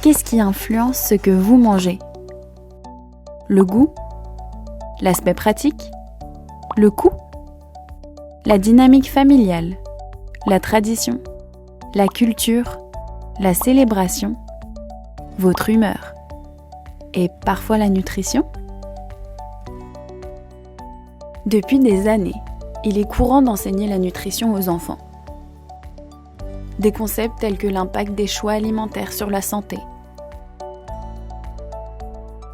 Qu'est-ce qui influence ce que vous mangez ? Le goût ? L'aspect pratique ? Le coût ? La dynamique familiale ? La tradition ? La culture ? La célébration ? Votre humeur ? Et parfois la nutrition ? Depuis des années, il est courant d'enseigner la nutrition aux enfants. Des concepts tels que l'impact des choix alimentaires sur la santé,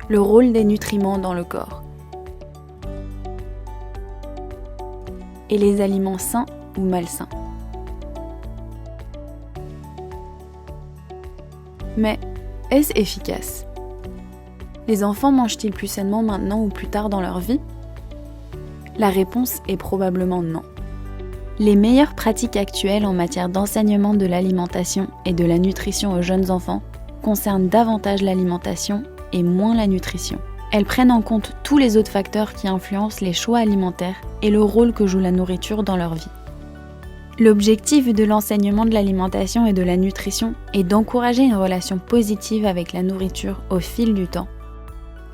le rôle des nutriments dans le corps, et les aliments sains ou malsains. Mais est-ce efficace ? Les enfants mangent-ils plus sainement maintenant ou plus tard dans leur vie ? La réponse est probablement non. Les meilleures pratiques actuelles en matière d'enseignement de l'alimentation et de la nutrition aux jeunes enfants concernent davantage l'alimentation et moins la nutrition. Elles prennent en compte tous les autres facteurs qui influencent les choix alimentaires et le rôle que joue la nourriture dans leur vie. L'objectif de l'enseignement de l'alimentation et de la nutrition est d'encourager une relation positive avec la nourriture au fil du temps,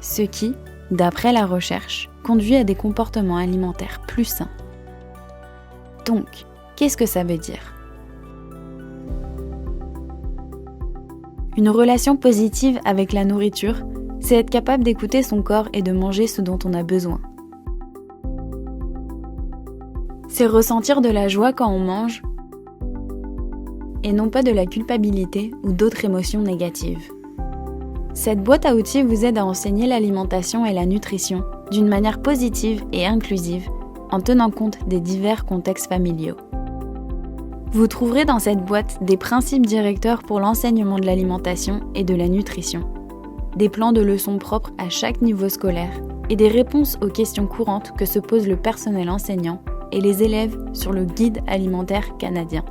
ce qui, d'après la recherche, conduit à des comportements alimentaires plus sains. Donc, qu'est-ce que ça veut dire ? Une relation positive avec la nourriture, c'est être capable d'écouter son corps et de manger ce dont on a besoin. C'est ressentir de la joie quand on mange et non pas de la culpabilité ou d'autres émotions négatives. Cette boîte à outils vous aide à enseigner l'alimentation et la nutrition d'une manière positive et inclusive en tenant compte des divers contextes familiaux. Vous trouverez dans cette boîte des principes directeurs pour l'enseignement de l'alimentation et de la nutrition, des plans de leçons propres à chaque niveau scolaire et des réponses aux questions courantes que se pose le personnel enseignant et les élèves sur le guide alimentaire canadien.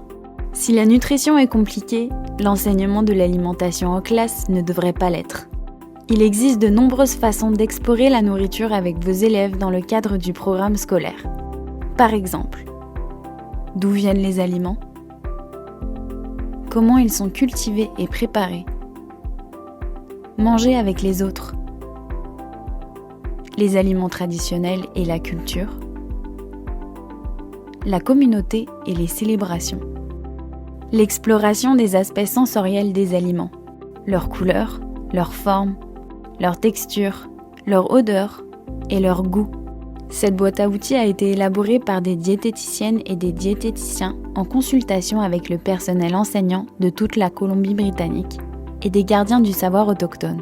Si la nutrition est compliquée, l'enseignement de l'alimentation en classe ne devrait pas l'être. Il existe de nombreuses façons d'explorer la nourriture avec vos élèves dans le cadre du programme scolaire. Par exemple, d'où viennent les aliments ? Comment ils sont cultivés et préparés ? Manger avec les autres ? Les aliments traditionnels et la culture ? La communauté et les célébrations ? L'exploration des aspects sensoriels des aliments, leur couleur, leur forme, leur texture, leur odeur et leur goût. Cette boîte à outils a été élaborée par des diététiciennes et des diététiciens en consultation avec le personnel enseignant de toute la Colombie-Britannique et des gardiens du savoir autochtone.